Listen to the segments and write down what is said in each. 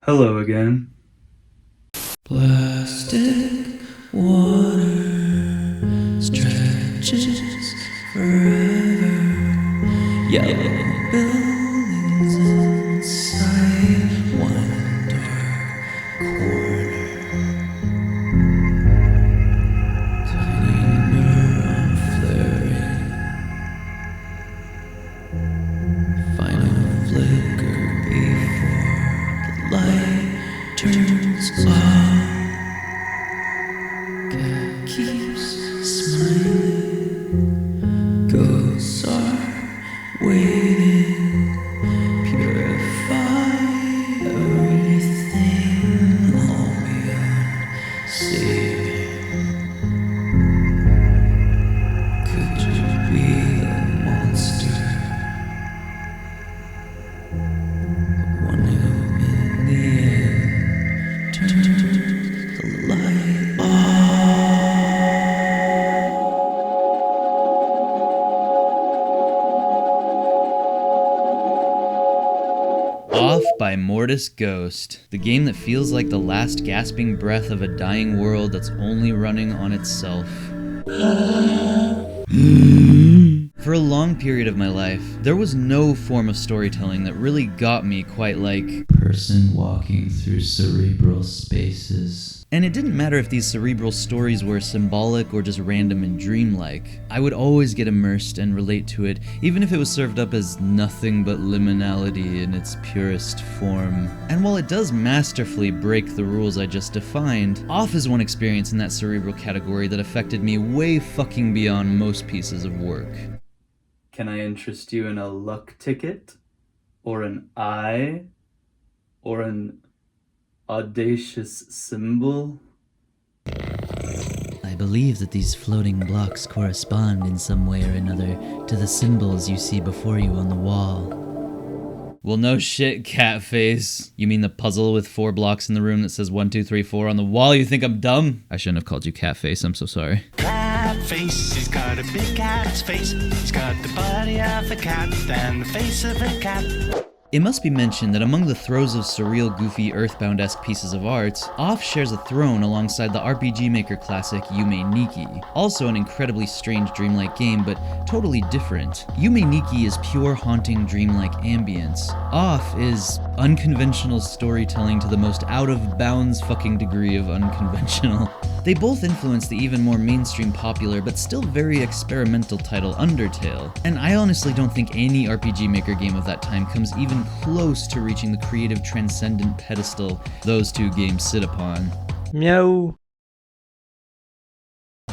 Hello again. Plastic water stretches forever. Yellow buildings inside one dark corner. Tiny neuron flaring. Final flicker before the light turns off. Cat keeps smiling. Ghosts are waiting. Purify everything. All beyond saving. Could you be a monster? One who in the end turned the light off. Off by Mortis Ghost, the game that feels like the last gasping breath of a dying world that's only running on itself. For a long period of my life, there was no form of storytelling that really got me quite like Person walking through cerebral spaces. And it didn't matter if these cerebral stories were symbolic or just random and dreamlike. I would always get immersed and relate to it, even if it was served up as nothing but liminality in its purest form. And while it does masterfully break the rules I just defined, Off is one experience in that cerebral category that affected me way fucking beyond most pieces of work. Can I interest you in a luck ticket? Or an eye? Or an audacious symbol? I believe that these floating blocks correspond in some way or another to the symbols you see before you on the wall. Well, no shit, Catface. You mean the puzzle with 4 blocks in the room that says 1, 2, 3, 4 on the wall? You think I'm dumb? I shouldn't have called you Catface, I'm so sorry. Catface, he's got a big cat's face. He's got the body of a cat and the face of a cat. It must be mentioned that among the throes of surreal, goofy, Earthbound-esque pieces of art, Off shares a throne alongside the RPG Maker classic Yume Nikki, also an incredibly strange dreamlike game, but totally different. Yume Nikki is pure haunting dreamlike ambience. Off is unconventional storytelling to the most out-of-bounds fucking degree of unconventional. They both influence the even more mainstream popular but still very experimental title Undertale, and I honestly don't think any RPG Maker game of that time comes even close to reaching the creative transcendent pedestal those two games sit upon. Meow.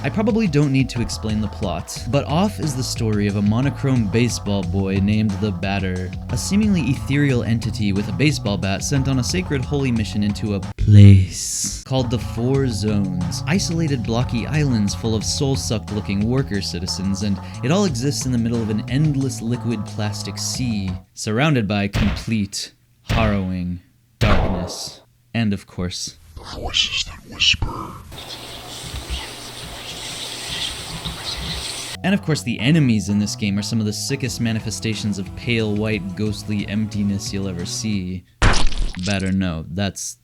I probably don't need to explain the plot, but Off is the story of a monochrome baseball boy named the Batter, a seemingly ethereal entity with a baseball bat sent on a sacred holy mission into a place called the Four Zones, isolated blocky islands full of soul-sucked looking worker citizens, and it all exists in the middle of an endless liquid plastic sea, surrounded by complete, harrowing darkness, and of course, the voices that whisper. And of course, the enemies in this game are some of the sickest manifestations of pale white ghostly emptiness you'll ever see. Better no, that's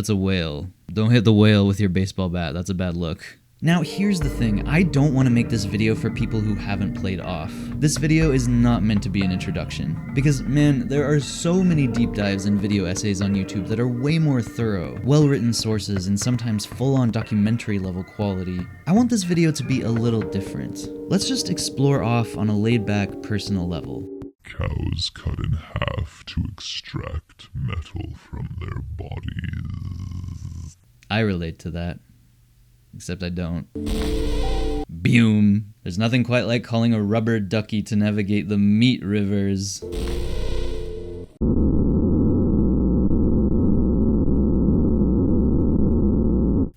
a whale. Don't hit the whale with your baseball bat, that's a bad look. Now here's the thing, I don't want to make this video for people who haven't played Off. This video is not meant to be an introduction, because man, there are so many deep dives and video essays on YouTube that are way more thorough, well-written sources, and sometimes full-on documentary level quality. I want this video to be a little different. Let's just explore Off on a laid-back, personal level. Cows cut in half to extract metal from their bodies. I relate to that. Except I don't. Boom! There's nothing quite like calling a rubber ducky to navigate the meat rivers.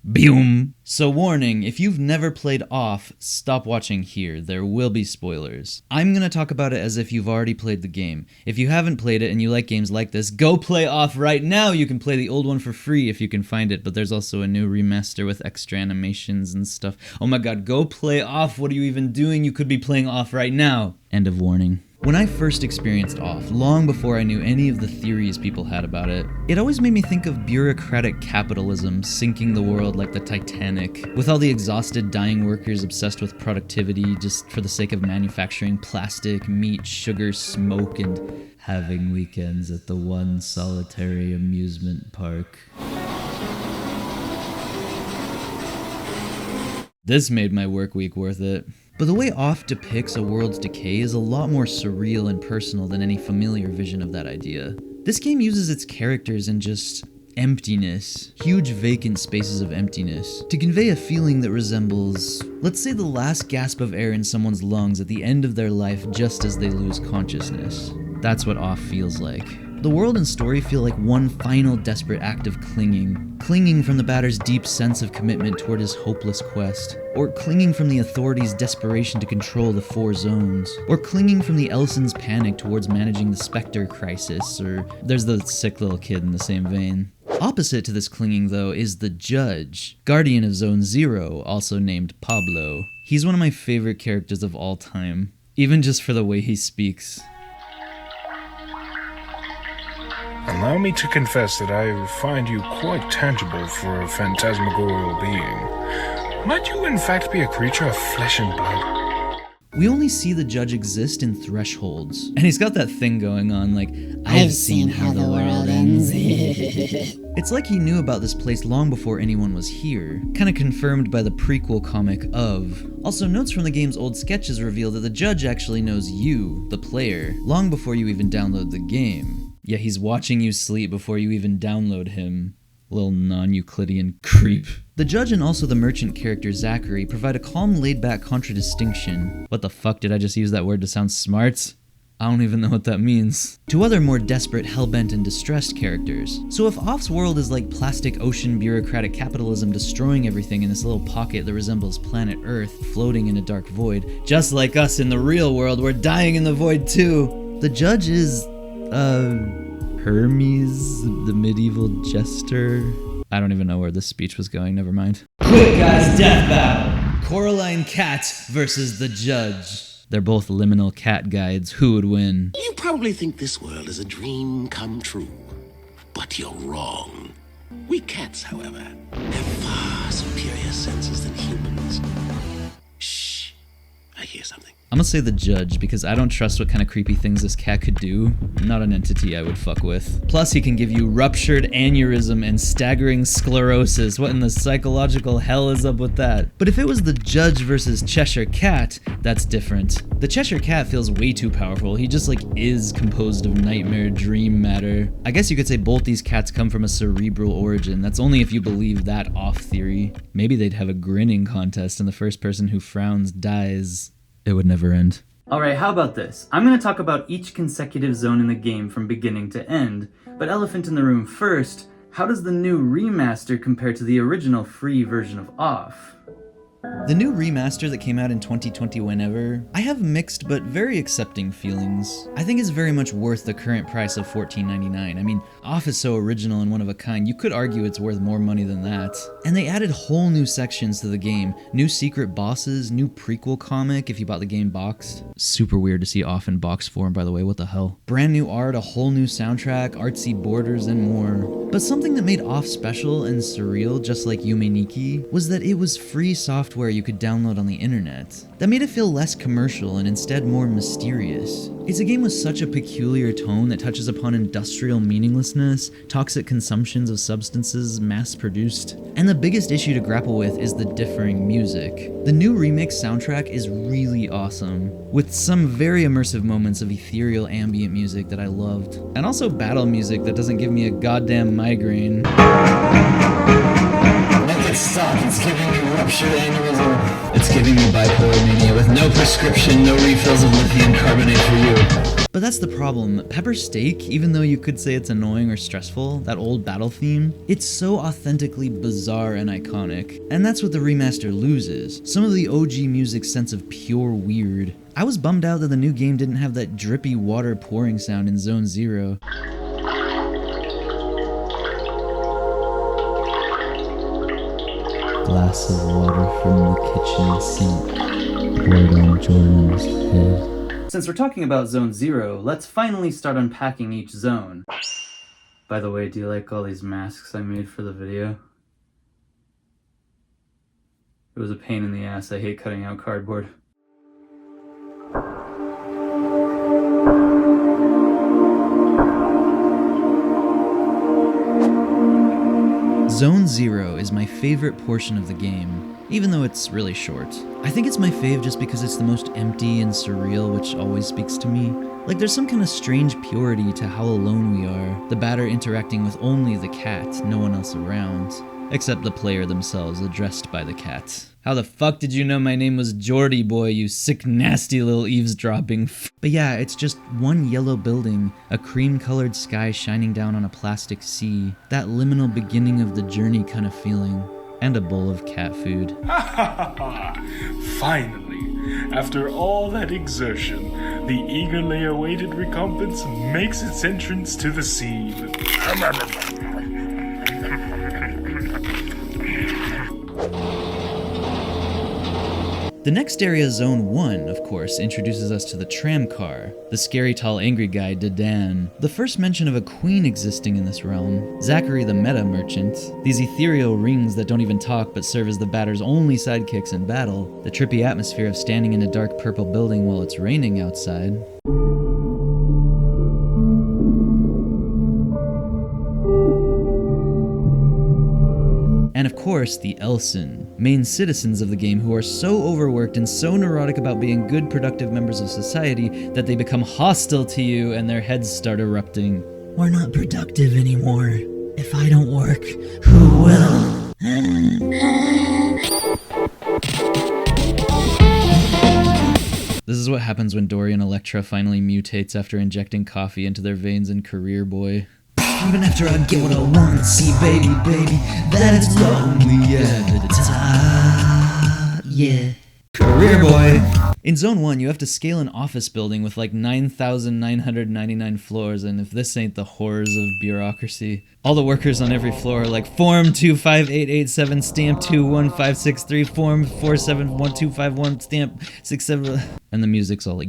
Boom! So warning, if you've never played Off, stop watching here, there will be spoilers. I'm gonna talk about it as if you've already played the game. If you haven't played it and you like games like this, go play Off right now! You can play the old one for free if you can find it, but there's also a new remaster with extra animations and stuff. Oh my god, go play Off, what are you even doing? You could be playing Off right now! End of warning. When I first experienced Off, long before I knew any of the theories people had about it, it always made me think of bureaucratic capitalism sinking the world like the Titanic, with all the exhausted dying workers obsessed with productivity just for the sake of manufacturing plastic, meat, sugar, smoke, and having weekends at the one solitary amusement park. This made my work week worth it. But the way Off depicts a world's decay is a lot more surreal and personal than any familiar vision of that idea. This game uses its characters in just emptiness, huge vacant spaces of emptiness, to convey a feeling that resembles, let's say, the last gasp of air in someone's lungs at the end of their life just as they lose consciousness. That's what Off feels like. The world and story feel like one final desperate act of clinging from the batter's deep sense of commitment toward his hopeless quest, or clinging from the authorities' desperation to control the 4 zones, or clinging from the Ellison's panic towards managing the Spectre crisis, or there's the sick little kid in the same vein. Opposite to this clinging, though, is the Judge, guardian of Zone 0, also named Pablo. He's one of my favorite characters of all time, even just for the way he speaks. Allow me to confess that I find you quite tangible for a phantasmagorial being. Might you in fact be a creature of flesh and blood? We only see the Judge exist in thresholds, and he's got that thing going on like, I've seen how the world ends. It's like he knew about this place long before anyone was here, kinda confirmed by the prequel comic of. Also, notes from the game's old sketches reveal that the Judge actually knows you, the player, long before you even download the game. Yeah, he's watching you sleep before you even download him. Little non-Euclidean creep. The Judge and also the merchant character Zachary provide a calm, laid-back contradistinction. What the fuck, did I just use that word to sound smart? I don't even know what that means. To other more desperate, hellbent, and distressed characters. So if Off's world is like plastic ocean bureaucratic capitalism destroying everything in this little pocket that resembles planet Earth floating in a dark void, just like us in the real world, we're dying in the void too. The Judge is, Hermes, the medieval jester. I don't even know where this speech was going, never mind. Quick guys, death battle! Coraline Cat versus the Judge. They're both liminal cat guides. Who would win? You probably think this world is a dream come true, but you're wrong. We cats, however, have far superior senses than humans. Shh, I hear something. I'm gonna say the Judge because I don't trust what kind of creepy things this cat could do. Not an entity I would fuck with. Plus he can give you ruptured aneurysm and staggering sclerosis. What in the psychological hell is up with that? But if it was the Judge versus Cheshire Cat, that's different. The Cheshire Cat feels way too powerful. He just like is composed of nightmare dream matter. I guess you could say both these cats come from a cerebral origin. That's only if you believe that Off theory. Maybe they'd have a grinning contest and the first person who frowns dies. It would never end. Alright, how about this? I'm going to talk about each consecutive zone in the game from beginning to end, but elephant in the room first, how does the new remaster compare to the original free version of Off? The new remaster that came out in 2020 whenever, I have mixed but very accepting feelings. I think it's very much worth the current price of $14.99. I mean, Off is so original and one of a kind, you could argue it's worth more money than that. And they added whole new sections to the game. New secret bosses, new prequel comic if you bought the game boxed. Super weird to see Off in box form, by the way, what the hell. Brand new art, a whole new soundtrack, artsy borders, and more. But something that made Off special and surreal, just like Yume Nikki, was that it was free software you could download on the internet. That made it feel less commercial and instead more mysterious. It's a game with such a peculiar tone that touches upon industrial meaninglessness, toxic consumptions of substances mass-produced, and the biggest issue to grapple with is the differing music. The new remix soundtrack is really awesome, with some very immersive moments of ethereal ambient music that I loved, and also battle music that doesn't give me a goddamn migraine. Make it stop, it's giving me ruptured aneurysm. It's giving me bipolar mania with no prescription, no refills of lithium carbonate for you. But that's the problem. Pepper Steak, even though you could say it's annoying or stressful, that old battle theme, it's so authentically bizarre and iconic. And that's what the remaster loses. Some of the OG music's sense of pure weird. I was bummed out that the new game didn't have that drippy water pouring sound in Zone 0. Glass of water from the kitchen sink poured on Jordan's head. Since we're talking about Zone 0, let's finally start unpacking each zone. By the way, do you like all these masks I made for the video? It was a pain in the ass. I hate cutting out cardboard. Zone 0 is my favorite portion of the game, even though it's really short. I think it's my fave just because it's the most empty and surreal, which always speaks to me. Like, there's some kind of strange purity to how alone we are, the batter interacting with only the cat, no one else around. Except the player themselves, addressed by the cat. How the fuck did you know my name was Geordie Boy, you sick, nasty little eavesdropping But yeah, it's just one yellow building, a cream-colored sky shining down on a plastic sea, that liminal beginning of the journey kind of feeling, and a bowl of cat food. Finally, after all that exertion, the eagerly awaited recompense makes its entrance to the scene. The next area, Zone 1, of course, introduces us to the tram car, the scary tall angry guy, Dedan, the first mention of a queen existing in this realm, Zachary the meta merchant, these ethereal rings that don't even talk but serve as the batter's only sidekicks in battle, the trippy atmosphere of standing in a dark purple building while it's raining outside. And of course, the Elsen, main citizens of the game who are so overworked and so neurotic about being good, productive members of society that they become hostile to you and their heads start erupting. We're not productive anymore. If I don't work, who will? This is what happens when Dorian Electra finally mutates after injecting coffee into their veins in Career Boy. Even after I get what I want, see baby, that it's lonely at the top, yeah. Career Boy! In Zone 1, you have to scale an office building with like 9,999 floors, and if this ain't the horrors of bureaucracy. All the workers on every floor are like, Form 25887, Stamp 21563, Form 471251, Stamp 67, and the music's all like...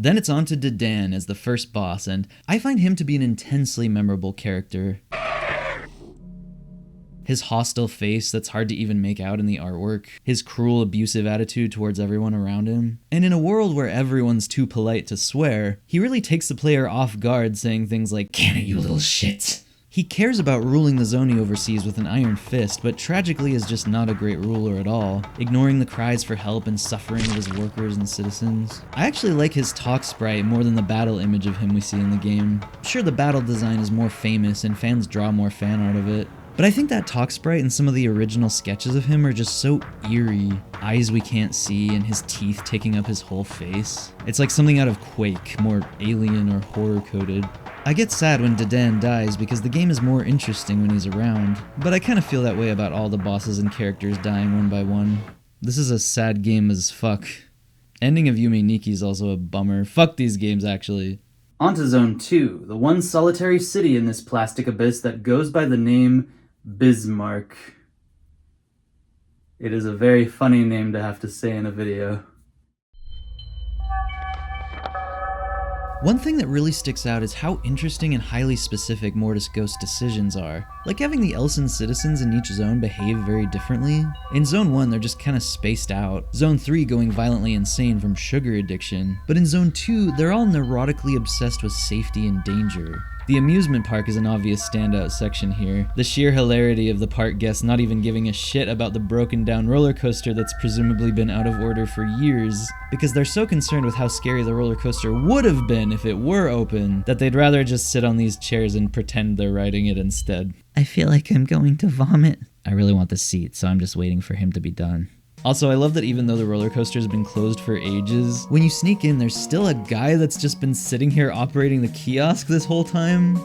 Then it's on to Dedan as the first boss, and I find him to be an intensely memorable character. His hostile face that's hard to even make out in the artwork, his cruel, abusive attitude towards everyone around him, and in a world where everyone's too polite to swear, he really takes the player off guard saying things like, "Can it, you little shit?" He cares about ruling the Zoni overseas with an iron fist, but tragically is just not a great ruler at all, ignoring the cries for help and suffering of his workers and citizens. I actually like his talk sprite more than the battle image of him we see in the game. Sure, the battle design is more famous and fans draw more fan art of it, but I think that talk sprite and some of the original sketches of him are just so eerie. Eyes we can't see and his teeth taking up his whole face. It's like something out of Quake, more alien or horror-coded. I get sad when Dedan dies because the game is more interesting when he's around, but I kind of feel that way about all the bosses and characters dying one by one. This is a sad game as fuck. Ending of Yume Nikki is also a bummer. Fuck these games, actually. On to Zone 2, the one solitary city in this plastic abyss that goes by the name Bismarck. It is a very funny name to have to say in a video. One thing that really sticks out is how interesting and highly specific Mortis Ghost decisions are. Like having the Elsen citizens in each zone behave very differently. In Zone 1, they're just kinda spaced out. Zone 3 going violently insane from sugar addiction. But in Zone 2, they're all neurotically obsessed with safety and danger. The amusement park is an obvious standout section here. The sheer hilarity of the park guests not even giving a shit about the broken down roller coaster that's presumably been out of order for years, because they're so concerned with how scary the roller coaster would have been if it were open, that they'd rather just sit on these chairs and pretend they're riding it instead. I feel like I'm going to vomit. I really want the seat, so I'm just waiting for him to be done. Also, I love that even though the roller coaster's been closed for ages, when you sneak in, there's still a guy that's just been sitting here operating the kiosk this whole time.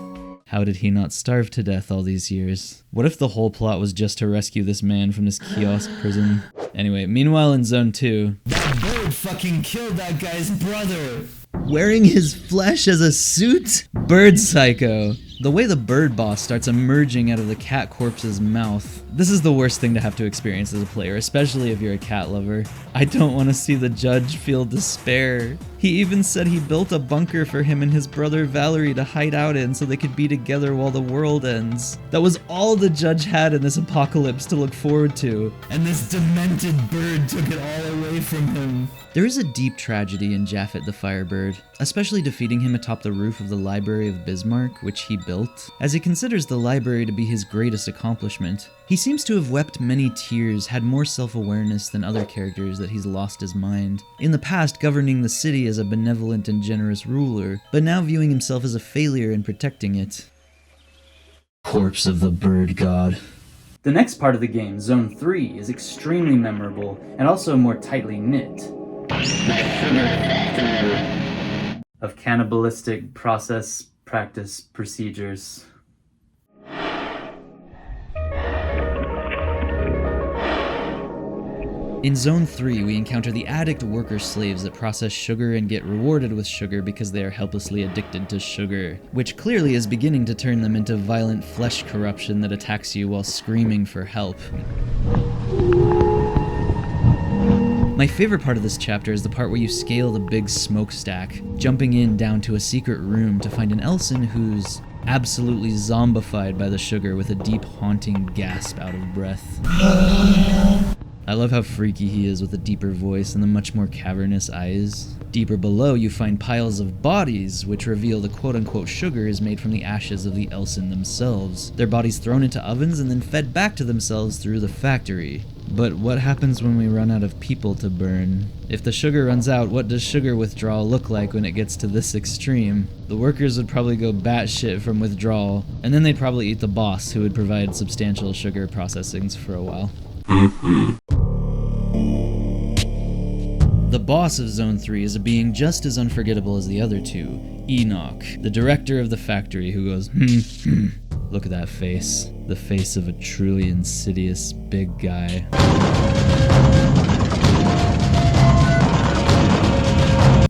How did he not starve to death all these years? What if the whole plot was just to rescue this man from this kiosk prison? Anyway, meanwhile in Zone 2... That bird fucking killed that guy's brother! Wearing his flesh as a suit? Bird psycho. The way the bird boss starts emerging out of the cat corpse's mouth. This is the worst thing to have to experience as a player, especially if you're a cat lover. I don't want to see the judge feel despair. He even said he built a bunker for him and his brother Valerie to hide out in so they could be together while the world ends. That was all the judge had in this apocalypse to look forward to. And this demented bird took it all away from him. There is a deep tragedy in Japhet the Firebird, especially defeating him atop the roof of the Library of Bismarck, which he built, as he considers the library to be his greatest accomplishment. He seems to have wept many tears, had more self-awareness than other characters that he's lost his mind. In the past, governing the city as a benevolent and generous ruler, but now viewing himself as a failure in protecting it. Corpse of the bird god. The next part of the game, Zone 3, is extremely memorable and also more tightly knit. Of cannibalistic practice procedures. In Zone 3, we encounter the addict worker slaves that process sugar and get rewarded with sugar because they are helplessly addicted to sugar, which clearly is beginning to turn them into violent flesh corruption that attacks you while screaming for help. My favorite part of this chapter is the part where you scale the big smokestack, jumping in down to a secret room to find an Elson who's absolutely zombified by the sugar with a deep, haunting gasp out of breath. I love how freaky he is with a deeper voice and the much more cavernous eyes. Deeper below, you find piles of bodies, which reveal the quote-unquote sugar is made from the ashes of the Elson themselves. Their bodies thrown into ovens and then fed back to themselves through the factory. But what happens when we run out of people to burn? If the sugar runs out, what does sugar withdrawal look like when it gets to this extreme? The workers would probably go batshit from withdrawal, and then they'd probably eat the boss, who would provide substantial sugar processings for a while. The boss of Zone 3 is a being just as unforgettable as the other two, Enoch, the director of the factory who goes, Look at that face. The face of a truly insidious big guy.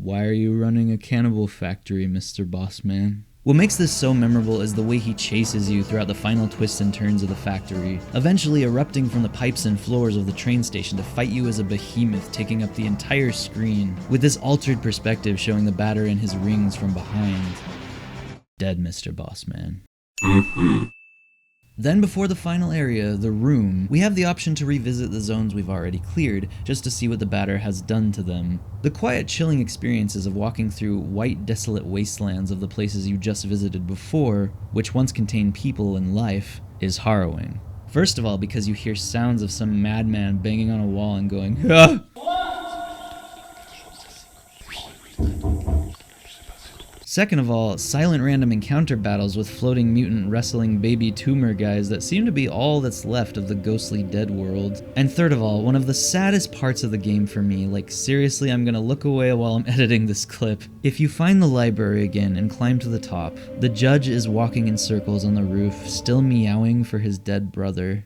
Why are you running a cannibal factory, Mr. Bossman? What makes this so memorable is the way he chases you throughout the final twists and turns of the factory, eventually erupting from the pipes and floors of the train station to fight you as a behemoth taking up the entire screen, with this altered perspective showing the batter in his rings from behind. Dead, Mr. Bossman. Then before the final area, the room, we have the option to revisit the zones we've already cleared, just to see what the batter has done to them. The quiet, chilling experiences of walking through white, desolate wastelands of the places you just visited before, which once contained people and life, is harrowing. First of all, because you hear sounds of some madman banging on a wall and going, ah! Second of all, silent random encounter battles with floating mutant wrestling baby tumor guys that seem to be all that's left of the ghostly dead world. And third of all, one of the saddest parts of the game for me, like seriously I'm gonna look away while I'm editing this clip. If you find the library again and climb to the top, the judge is walking in circles on the roof, still meowing for his dead brother.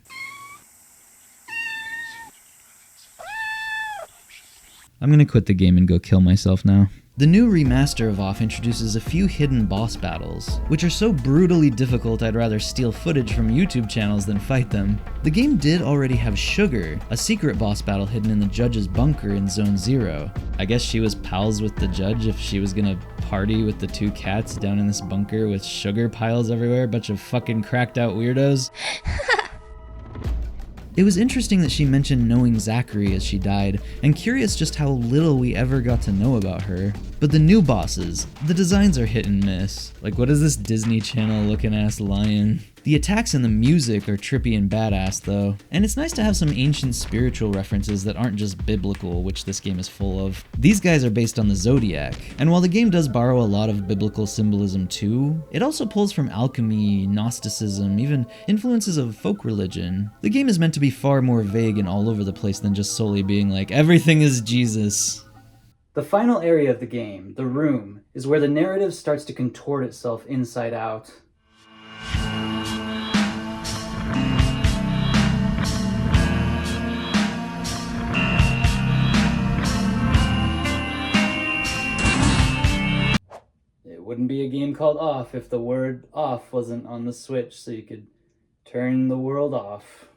I'm gonna quit the game and go kill myself now. The new remaster of OFF introduces a few hidden boss battles, which are so brutally difficult I'd rather steal footage from YouTube channels than fight them. The game did already have Sugar, a secret boss battle hidden in the judge's bunker in Zone 0. I guess she was pals with the judge if she was gonna party with the two cats down in this bunker with sugar piles everywhere, a bunch of fucking cracked out weirdos. It was interesting that she mentioned knowing Zachary as she died, and curious just how little we ever got to know about her. But the new bosses, the designs are hit and miss. Like, what is this Disney Channel looking ass lion? The attacks and the music are trippy and badass though, and it's nice to have some ancient spiritual references that aren't just biblical, which this game is full of. These guys are based on the Zodiac, and while the game does borrow a lot of biblical symbolism too, it also pulls from alchemy, Gnosticism, even influences of folk religion. The game is meant to be far more vague and all over the place than just solely being like, everything is Jesus. The final area of the game, the room, is where the narrative starts to contort itself inside out. wouldn't be a game called Off if the word off wasn't on the switch so you could turn the world off.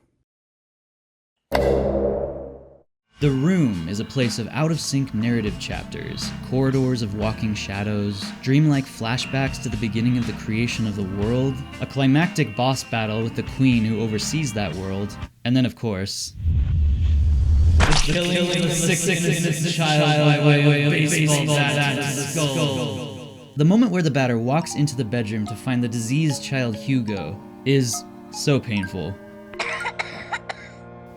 The Room is a place of out-of-sync narrative chapters, corridors of walking shadows, dreamlike flashbacks to the beginning of the creation of the world, a climactic boss battle with the queen who oversees that world, and then, of course, the killing of the sick innocent child by way of baseball bat to the skull. The moment where the batter walks into the bedroom to find the diseased child Hugo is so painful.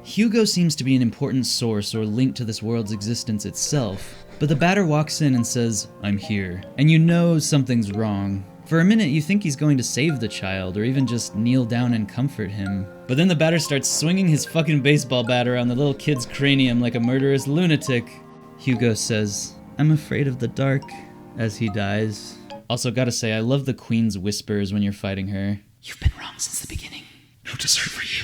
Hugo seems to be an important source or link to this world's existence itself, but the batter walks in and says, "I'm here," and you know something's wrong. For a minute you think he's going to save the child, or even just kneel down and comfort him. But then the batter starts swinging his fucking baseball bat around the little kid's cranium like a murderous lunatic. Hugo says, "I'm afraid of the dark," as he dies. Also gotta say, I love the queen's whispers when you're fighting her. "You've been wrong since the beginning. No dessert for you."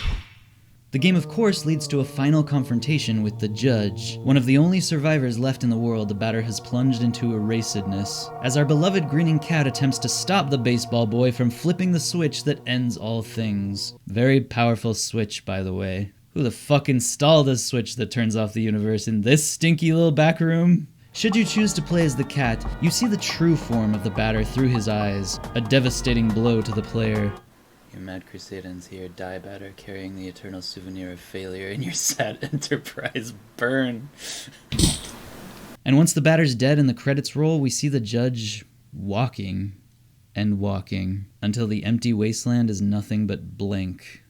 The game, of course, leads to a final confrontation with the judge, one of the only survivors left in the world the batter has plunged into erasedness, as our beloved grinning cat attempts to stop the baseball boy from flipping the switch that ends all things. Very powerful switch, by the way. Who the fuck installed a switch that turns off the universe in this stinky little back room? Should you choose to play as the cat, you see the true form of the batter through his eyes, a devastating blow to the player. "You mad crusadans here, die batter, carrying the eternal souvenir of failure in your sad enterprise, burn." And once the batter's dead and the credits roll, we see the judge walking and walking until the empty wasteland is nothing but blank.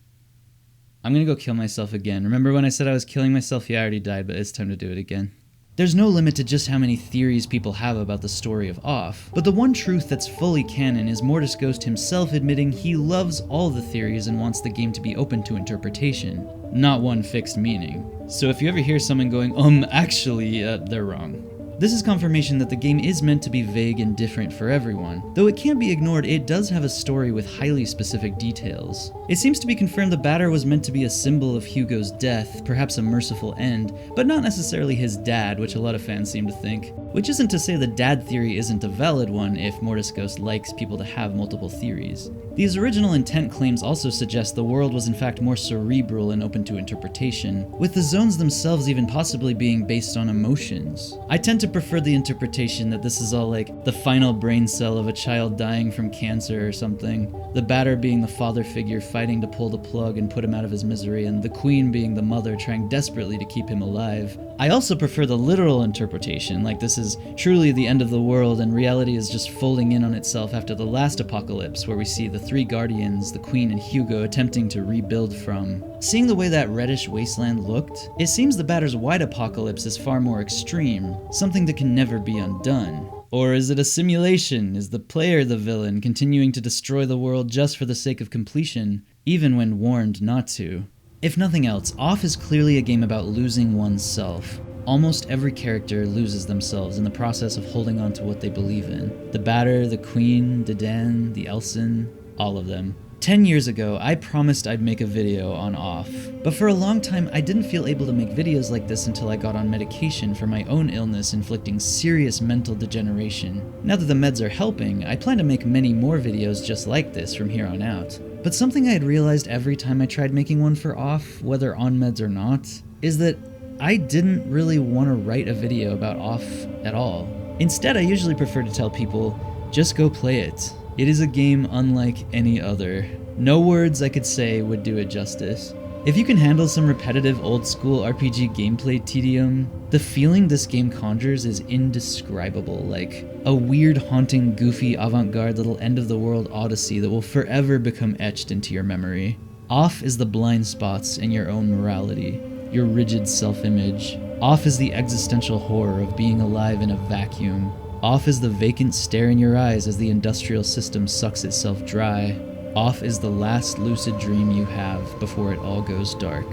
I'm gonna go kill myself again. Remember when I said I was killing myself? Yeah, I already died, but it's time to do it again. There's no limit to just how many theories people have about the story of Off, but the one truth that's fully canon is Mortis Ghost himself admitting he loves all the theories and wants the game to be open to interpretation, not one fixed meaning. So if you ever hear someone going, actually, they're wrong. This is confirmation that the game is meant to be vague and different for everyone. Though it can't be ignored, it does have a story with highly specific details. It seems to be confirmed the batter was meant to be a symbol of Hugo's death, perhaps a merciful end, but not necessarily his dad, which a lot of fans seem to think. Which isn't to say the dad theory isn't a valid one if Mortis Ghost likes people to have multiple theories. These original intent claims also suggest the world was in fact more cerebral and open to interpretation, with the zones themselves even possibly being based on emotions. I tend to prefer the interpretation that this is all like the final brain cell of a child dying from cancer or something, the batter being the father figure fighting to pull the plug and put him out of his misery, and the queen being the mother trying desperately to keep him alive. I also prefer the literal interpretation, like this is truly the end of the world and reality is just folding in on itself after the last apocalypse, where we see the three guardians, the queen and Hugo, attempting to rebuild from. Seeing the way that reddish wasteland looked, it seems the batter's white apocalypse is far more extreme, something that can never be undone. Or is it a simulation? Is the player the villain, continuing to destroy the world just for the sake of completion, even when warned not to? If nothing else, Off is clearly a game about losing oneself. Almost every character loses themselves in the process of holding on to what they believe in. The batter, the queen, Dedan, the Elson, all of them. 10 years ago, I promised I'd make a video on Off, but for a long time I didn't feel able to make videos like this until I got on medication for my own illness inflicting serious mental degeneration. Now that the meds are helping, I plan to make many more videos just like this from here on out. But something I had realized every time I tried making one for Off, whether on meds or not, is that I didn't really want to write a video about Off at all. Instead, I usually prefer to tell people, just go play it. It is a game unlike any other. No words I could say would do it justice. If you can handle some repetitive old-school RPG gameplay tedium, the feeling this game conjures is indescribable, like a weird, haunting, goofy, avant-garde little end-of-the-world odyssey that will forever become etched into your memory. Off is the blind spots in your own morality, your rigid self-image. Off is the existential horror of being alive in a vacuum. Off is the vacant stare in your eyes as the industrial system sucks itself dry. Off is the last lucid dream you have before it all goes dark.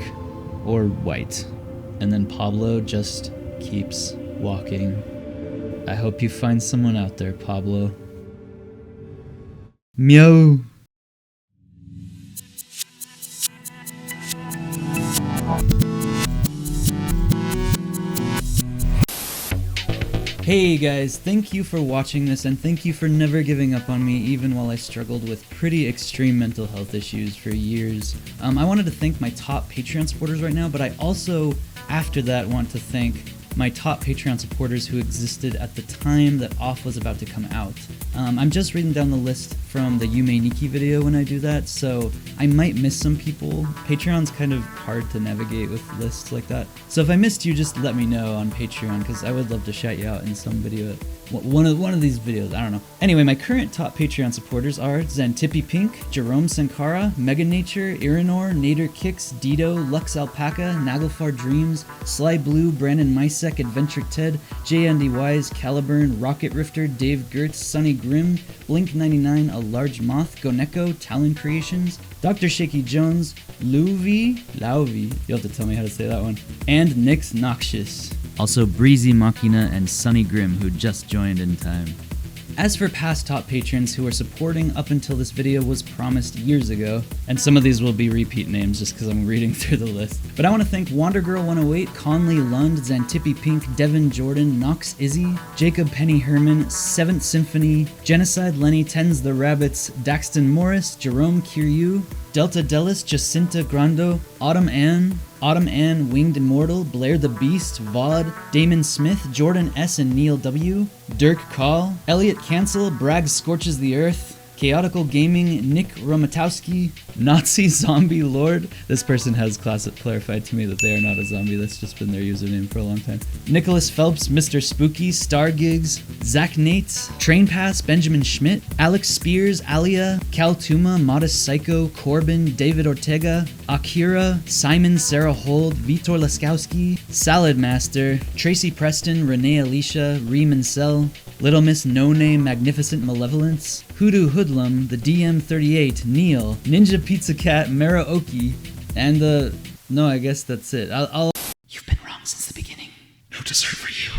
Or white. And then Pablo just keeps walking. I hope you find someone out there, Pablo. Meow! Hey guys, thank you for watching this and thank you for never giving up on me even while I struggled with pretty extreme mental health issues for years. I wanted to thank my top Patreon supporters right now, but I also, after that, want to thank my top Patreon supporters who existed at the time that Off was about to come out. I'm just reading down the list from the Yume Nikki video when I do that, so I might miss some people. Patreon's kind of hard to navigate with lists like that. So if I missed you, just let me know on Patreon, because I would love to shout you out in some video. One of these videos, I don't know. Anyway, my current top Patreon supporters are Xantippy Pink, Jerome Sankara, Mega Nature, Irinor, Nader Kicks, Dido, Lux Alpaca, Naglfar Dreams, Sly Blue, Brandon Mysek, Adventure Ted, J. Andy Wise, Caliburn, Rocket Rifter, Dave Gertz, Sunny Grimm, Blink99, A Large Moth, Goneko, Talon Creations, Dr. Shaky Jones, Lauvi, you'll have to tell me how to say that one, and Nyx Noxious. Also Breezy Machina and Sunny Grimm, who just joined in time. As for past top patrons who are supporting up until this video was promised years ago, and some of these will be repeat names just because I'm reading through the list, but I want to thank WanderGirl108, Conley Lund, Xantippy Pink, Devin Jordan, Knox Izzy, Jacob Penny Herman, 7th Symphony, Genocide Lenny, Tens the Rabbits, Daxton Morris, Jerome Kiryu, Delta Delis, Jacinta Grando, Autumn Ann, Winged Immortal, Blair the Beast, Vod, Damon Smith, Jordan S. and Neil W., Dirk Call, Elliot Cancel, Bragg Scorches the Earth, Chaotical Gaming, Nick Romatowski, Nazi Zombie Lord. This person has clarified to me that they are not a zombie, that's just been their username for a long time. Nicholas Phelps, Mr. Spooky, Star Gigs, Zach Nates, Train Pass, Benjamin Schmidt, Alex Spears, Alia, Cal Tuma, Modest Psycho, Corbin, David Ortega, Akira, Simon Sarah Hold, Vitor Laskowski, Salad Master, Tracy Preston, Renee Alicia, Reem Cell, Little Miss No Name, Magnificent Malevolence, Hoodoo Hoodlum, the DM38, Neil, Ninja Pizza Cat, Maraoki, and no, I guess that's it. You've been wrong since the beginning. No dessert for you.